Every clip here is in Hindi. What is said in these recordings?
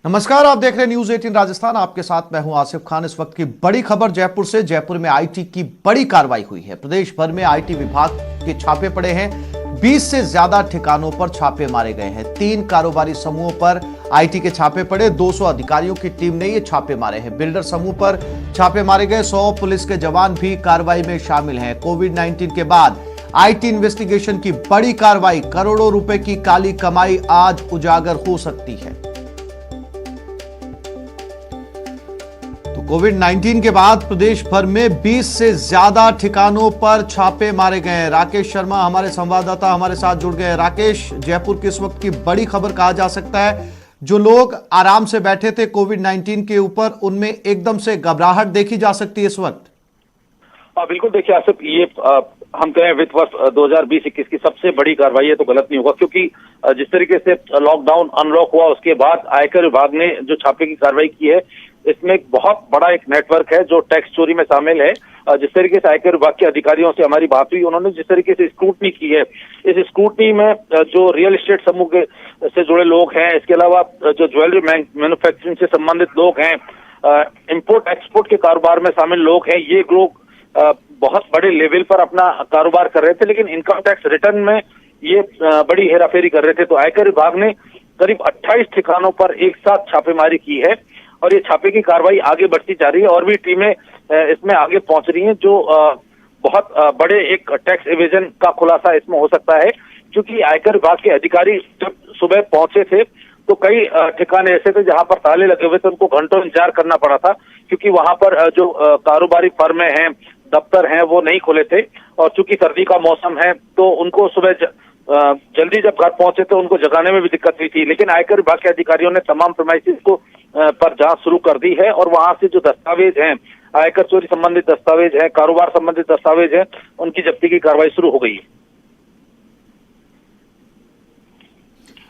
नमस्कार, आप देख रहे हैं न्यूज 18 राजस्थान। आपके साथ मैं हूं आसिफ खान। इस वक्त की बड़ी खबर जयपुर से। जयपुर में आईटी की बड़ी कार्रवाई हुई है। प्रदेश भर में आईटी विभाग के छापे पड़े हैं। 20 से ज्यादा ठिकानों पर छापे मारे गए हैं। 3 कारोबारी समूहों पर आईटी के छापे पड़े। 200 अधिकारियों की टीम ने ये छापे मारे हैं। बिल्डर समूह पर छापे मारे गए। 100 पुलिस के जवान भी कार्रवाई में शामिल हैं। कोविड-19 के बाद आईटी इन्वेस्टिगेशन की बड़ी कार्रवाई। करोड़ों रुपए की काली कमाई आज उजागर हो सकती है। कोविड-19 के बाद प्रदेश भर में 20 से ज्यादा ठिकानों पर छापे मारे गए हैं। राकेश शर्मा हमारे संवाददाता हमारे साथ जुड़ गए हैं। राकेश, जयपुर की इस वक्त की बड़ी खबर कहा जा सकता है। जो लोग आराम से बैठे थे कोविड-19 के ऊपर, उनमें एकदम से घबराहट देखी जा सकती है इस वक्त। बिल्कुल, देखिए आसिफ, ये हम कहें वित्त वर्ष 2020-21 की सबसे बड़ी कार्रवाई है तो गलत नहीं होगा, क्योंकि जिस तरीके से लॉकडाउन अनलॉक हुआ उसके बाद आयकर विभाग ने जो छापे की कार्रवाई की है, इसमें एक बहुत बड़ा एक नेटवर्क है जो टैक्स चोरी में शामिल है। जिस तरीके से आयकर विभाग के अधिकारियों से हमारी बात हुई, उन्होंने जिस तरीके से स्क्रूटनी की है, इस स्क्रूटनी में जो रियल एस्टेट समूह के से जुड़े लोग हैं, इसके अलावा जो ज्वेलरी मैन्युफैक्चरिंग से संबंधित लोग हैं, इम्पोर्ट एक्सपोर्ट के कारोबार में शामिल लोग हैं, ये लोग बहुत बड़े लेवल पर अपना कारोबार कर रहे थे, लेकिन इनकम टैक्स रिटर्न में ये बड़ी हेराफेरी कर रहे थे। तो आयकर विभाग ने करीब 28 ठिकानों पर एक साथ छापेमारी की है और ये छापे की कार्रवाई आगे बढ़ती जा रही है और भी टीमें इसमें आगे पहुंच रही हैं, जो बहुत बड़े एक टैक्स एवेजन का खुलासा इसमें हो सकता है। क्योंकि आयकर विभाग के अधिकारी जब सुबह पहुंचे थे तो कई ठिकाने ऐसे थे जहां पर ताले लगे हुए थे, उनको घंटों इंतजार करना पड़ा था, क्योंकि वहां पर जो कारोबारी फर्में हैं, दफ्तर हैं, वो नहीं खुले थे। और चूंकि सर्दी का मौसम है तो उनको सुबह जल्दी जब घर पहुंचे तो उनको जगाने में भी दिक्कत हुई थी। लेकिन आयकर विभाग के अधिकारियों ने तमाम प्रीमाइसेस को पर जांच शुरू कर दी है और वहां से जो दस्तावेज हैं, आयकर चोरी संबंधित दस्तावेज हैं, कारोबार संबंधित दस्तावेज हैं, उनकी जब्ती की कार्रवाई शुरू हो गई है।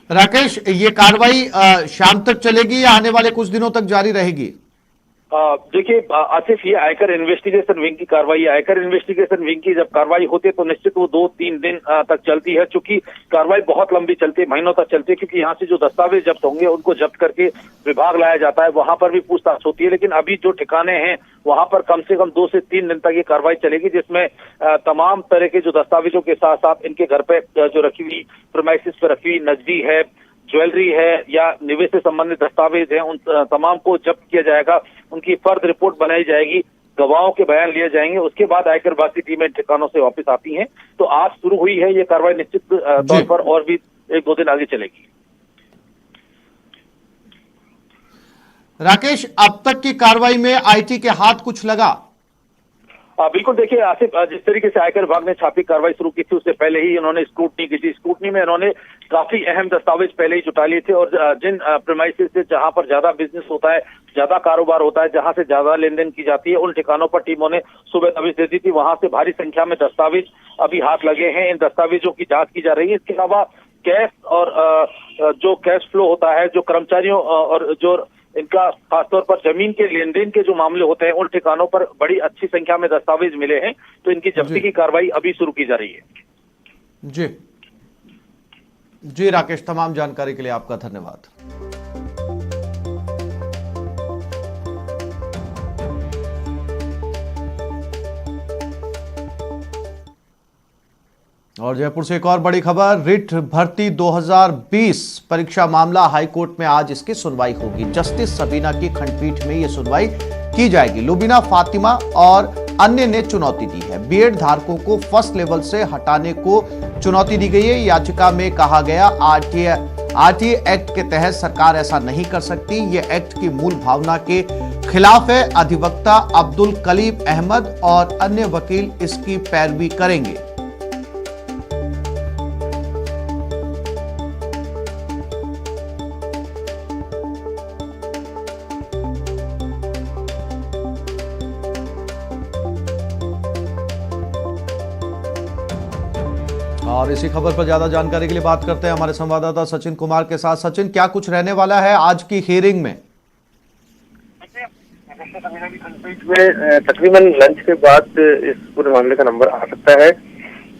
राकेश, ये कार्रवाई शाम तक चलेगी या आने वाले कुछ दिनों तक जारी रहेगी? देखिए आसिफ, ये आयकर इन्वेस्टिगेशन विंग की कार्रवाई है। आयकर इन्वेस्टिगेशन विंग की जब कार्रवाई होती है तो निश्चित वो 2-3 दिन तक चलती है। चूंकि कार्रवाई बहुत लंबी चलती है, महीनों तक चलती है, क्योंकि यहाँ से जो दस्तावेज जब्त होंगे उनको जब्त करके विभाग लाया जाता है, वहां पर भी पूछताछ होती है। लेकिन अभी जो ठिकाने हैं वहां पर कम से कम 2 से 3 दिन तक ये कार्रवाई चलेगी, जिसमें तमाम तरह के जो दस्तावेजों के साथ साथ इनके घर पे जो रखी हुई प्रीमाइसेस पे रखी हुई नकदी है, ज्वेलरी है या निवेश से संबंधित दस्तावेज हैं, उन तमाम को जब्त किया जाएगा। उनकी फर्द रिपोर्ट बनाई जाएगी, गवाहों के बयान लिए जाएंगे। उसके बाद आयकर विभाग की टीमें ठिकानों से वापस आती हैं। तो आज शुरू हुई है ये कार्रवाई, निश्चित तौर पर और भी 1-2 दिन आगे चलेगी। राकेश, अब तक की कार्रवाई में आईटी के हाथ कुछ लगा? बिल्कुल, देखिए आसिफ, जिस तरीके से आयकर विभाग ने छापी कार्रवाई शुरू की थी उससे पहले ही इन्होंने स्क्रूटनी की थी। स्क्रूटनी में इन्होंने काफी अहम दस्तावेज पहले ही जुटा लिए थे और जिन प्रीमाइसेस से जहां पर ज्यादा बिजनेस होता है, ज्यादा कारोबार होता है, जहां से ज्यादा लेन देन की जाती है, उन ठिकानों पर टीमों ने सुबह दबिश दे दी थी। वहां से भारी संख्या में दस्तावेज अभी हाथ लगे हैं। इन दस्तावेजों की जांच की जा रही है। इसके अलावा कैश और जो कैश फ्लो होता है, जो कर्मचारियों और जो इनका खासतौर पर जमीन के लेन देन के जो मामले होते हैं, उन ठिकानों पर बड़ी अच्छी संख्या में दस्तावेज मिले हैं। तो इनकी जब्ती की कार्रवाई अभी शुरू की जा रही है। जी राकेश, तमाम जानकारी के लिए आपका धन्यवाद। और जयपुर से एक और बड़ी खबर। रिट भर्ती 2020 परीक्षा मामला हाईकोर्ट में आज इसकी सुनवाई होगी। जस्टिस सबीना की खंडपीठ में यह सुनवाई की जाएगी। लुबीना फातिमा और अन्य ने चुनौती दी है। बीएड धारकों को फर्स्ट लेवल से हटाने को चुनौती दी गई है। याचिका में कहा गया आरटीए एक्ट के तहत सरकार ऐसा नहीं कर सकती। यह एक्ट की मूल भावना के खिलाफ है। अधिवक्ता अब्दुल कलीम अहमद और अन्य वकील इसकी पैरवी करेंगे। और इसी खबर पर ज्यादा जानकारी के लिए बात करते हैं हमारे संवाददाता सचिन कुमार के साथ। सचिन, क्या कुछ रहने वाला है आज की हियरिंग में? तकरीबन लंच के बाद इस पूरे मामले का नंबर आ सकता है।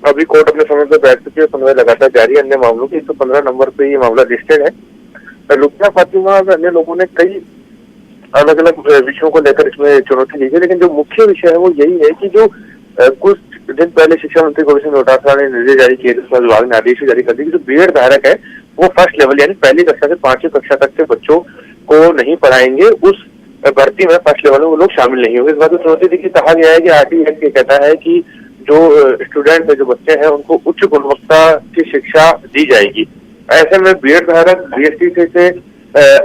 अभी कोर्ट अपने समय पर बैठ चुकी है, सुनवाई लगातार जारी है। अन्य मामलों की 115 नंबर पे ये मामला लिस्टेड है। लुबिना फातिमा और अन्य लोगों ने कई अलग अलग विषयों को लेकर इसमें चुनौती दी है, लेकिन जो मुख्य विषय है वो यही है कि जो कुछ दिन पहले शिक्षा मंत्री गोविंद सिंह डोटासरा ने निर्देश जारी किए, विभाग ने आदेश जारी कर दिए कि जो बीएड धारक है वो फर्स्ट लेवल यानी पहली कक्षा से 5वीं कक्षा तक के बच्चों को नहीं पढ़ाएंगे, उस भर्ती में फर्स्ट लेवल में वो लोग शामिल नहीं होंगे। इस बात को चुनौती दी कि कहा गया है कि आरटीई एक्ट ये कहता है कि जो स्टूडेंट है, जो बच्चे हैं, उनको उच्च गुणवत्ता की शिक्षा दी जाएगी। ऐसे में बीएड धारक बीएसटी से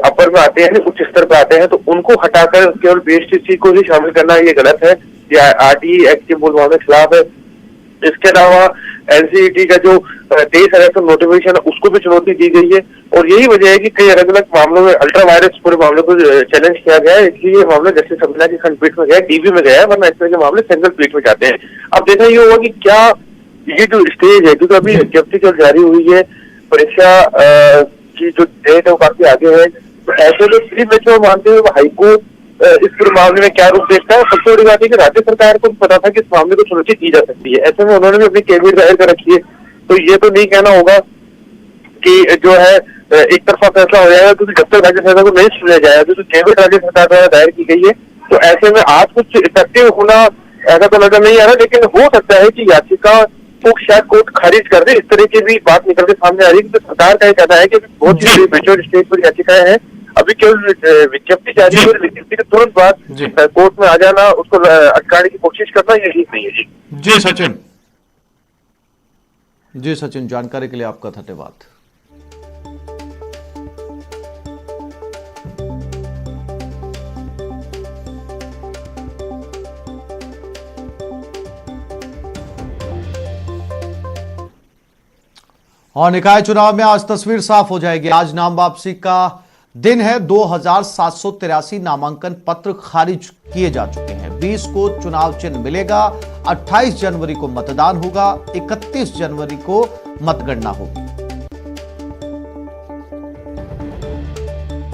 अपर में आते हैं, उच्च स्तर पर आते हैं, तो उनको हटाकर केवल बीएसटी को ही शामिल करना ये गलत है, या आरटीई एक्ट के मूल भावना के खिलाफ है। इसके अलावा एनसीईटी का जो 23 अगस्त नोटिफिकेशन है उसको भी चुनौती दी गई है, और यही वजह है कि कई अलग अलग मामलों में अल्ट्रा वायरस पूरे मामले को चैलेंज किया गया है। इसलिए ये मामला जस्टिस सबीना की खंडपीठ में गया, डीबी में गया है, वरना इस तरह के मामले सिंगल पीठ में जाते हैं। अब देखना ये होगा कि क्या ये जो स्टेज है, क्योंकि अभी विज्ञप्ति जो जारी हुई है, परीक्षा की जो डेट है वो काफी आगे है, तो ऐसे में प्री मैच्योर मानते हुए हाईकोर्ट इस पूरे मामले में क्या रूप देखता है। सबसे बड़ी बात है कि राज्य सरकार को पता था कि इस मामले को सुनिश्चित की जा सकती है, ऐसे में उन्होंने भी अपनी कैबिनेट दायर कर रखी है। तो ये तो नहीं कहना होगा कि जो है एक तरफा फैसला हो जाएगा, क्योंकि जब तक राज्य सरकार को नहीं सुना जाएगा, क्योंकि कैबिनेट राज्य सरकार द्वारा दायर की गई है, तो ऐसे में आज कुछ इफेक्टिव होना ऐसा तो नजर नहीं आ रहा, लेकिन हो सकता है कि याचिका को शायद कोर्ट खारिज कर दे। इस तरह की भी बात निकल के सामने आ रही है, क्योंकि सरकार का ये कहना है कि बहुत सी मेच्योर स्टेज पर याचिकाएं हैं, अभी केवल विज्ञप्ति जारी हुई, विज्ञप्ति के तुरंत बाद कोर्ट में आ जाना, उसको अटकाने की कोशिश करना ये ठीक नहीं है। जी सचिन, जानकारी के लिए आपका धन्यवाद। और निकाय चुनाव में आज तस्वीर साफ हो जाएगी। आज नाम वापसी का दिन है। 2783 नामांकन पत्र खारिज किए जा चुके हैं। 20 को चुनाव चिन्ह मिलेगा, 28 जनवरी को मतदान होगा, 31 जनवरी को मतगणना होगी।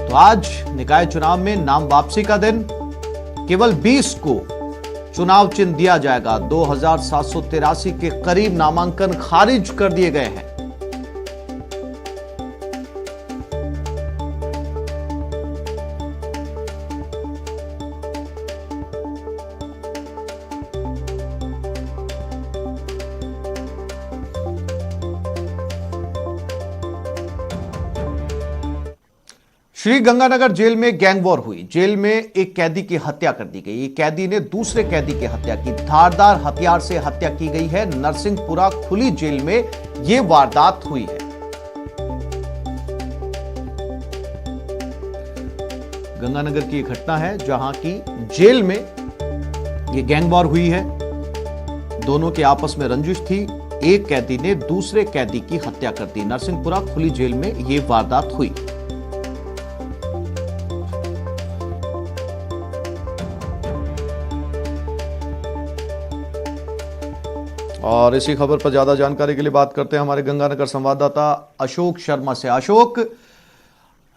तो आज निकाय चुनाव में नाम वापसी का दिन, केवल 20 को चुनाव चिन्ह दिया जाएगा। 2783 के करीब नामांकन खारिज कर दिए गए हैं। श्री गंगानगर जेल में गैंग वॉर हुई। जेल में एक कैदी की हत्या कर दी गई। एक कैदी ने दूसरे कैदी की हत्या की। धारदार हथियार से हत्या की गई है। नरसिंहपुरा खुली जेल में यह वारदात हुई है। गंगानगर की एक घटना है जहां की जेल में यह गैंग वॉर हुई है। दोनों के आपस में रंजिश थी। एक कैदी ने दूसरे कैदी की हत्या कर दी। नरसिंहपुरा खुली जेल में यह वारदात हुई। और इसी खबर पर ज्यादा जानकारी के लिए बात करते हैं हमारे गंगानगर संवाददाता अशोक शर्मा से। अशोक,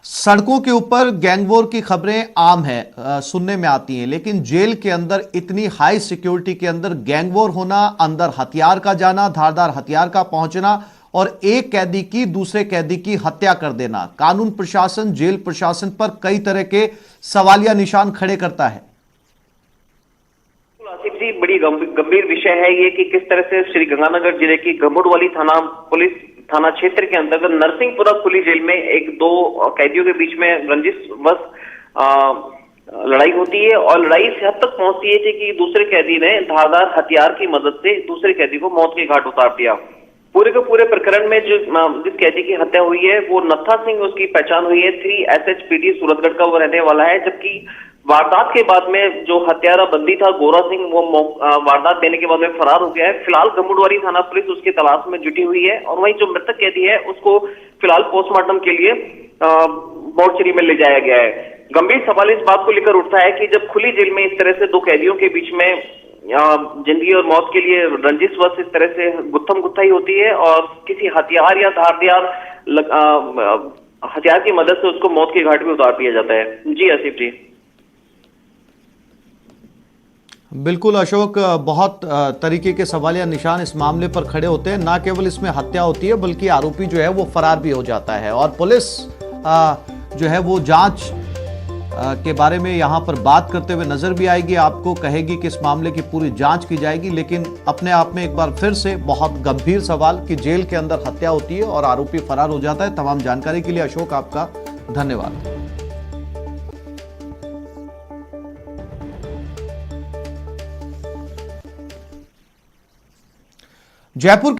सड़कों के ऊपर गैंगवॉर की खबरें आम है, सुनने में आती हैं, लेकिन जेल के अंदर इतनी हाई सिक्योरिटी के अंदर गैंगवॉर होना, अंदर हथियार का जाना, धारदार हथियार का पहुंचना और एक कैदी की दूसरे कैदी की हत्या कर देना, कानून प्रशासन, जेल प्रशासन पर कई तरह के सवालिया निशान खड़े करता है। आसिफ जी, बड़ी गंभीर विषय है ये कि किस तरह से श्री गंगानगर जिले की गंगोटवाली थाना क्षेत्र के अंतर्गत नरसिंहपुरा खुली जेल में दो कैदियों के बीच में रंजिशवश लड़ाई होती है और लड़ाई इस हद तक पहुंचती है कि दूसरे कैदी ने धारदार हथियार की मदद से दूसरे कैदी को मौत के घाट उतार दिया। पूरे के पूरे प्रकरण में जिस कैदी की हत्या हुई है वो नत्था सिंह, उसकी पहचान हुई है 3SHPD सूरतगढ़ का वो रहने वाला है, जबकि वारदात के बाद में जो हत्यारा बंदी था गोरा सिंह, वो वारदात देने के बाद में फरार हो गया है। फिलहाल गंगोटवाली थाना पुलिस उसकी तलाश में जुटी हुई है और वहीं जो मृतक कैदी है उसको फिलहाल पोस्टमार्टम के लिए मोर्चरी में ले जाया गया है। गंभीर सवाल इस बात को लेकर उठता है कि जब खुली जेल में इस तरह से दो कैदियों के बीच में जिंदगी और मौत के लिए रंजिशवश इस तरह से गुत्थम गुत्थाई होती है और किसी हथियार या धारदार हथियार की मदद से उसको मौत के घाट में उतार दिया जाता है। जी आसिफ जी। बिल्कुल अशोक, बहुत तरीके के सवालिया निशान इस मामले पर खड़े होते हैं। ना केवल इसमें हत्या होती है बल्कि आरोपी जो है वो फरार भी हो जाता है और पुलिस जो है वो जांच के बारे में यहां पर बात करते हुए नजर भी आएगी। आपको कहेगी कि इस मामले की पूरी जांच की जाएगी, लेकिन अपने आप में एक बार फिर से बहुत गंभीर सवाल कि जेल के अंदर हत्या होती है और आरोपी फरार हो जाता है। तमाम जानकारी के लिए अशोक आपका धन्यवाद। जयपुर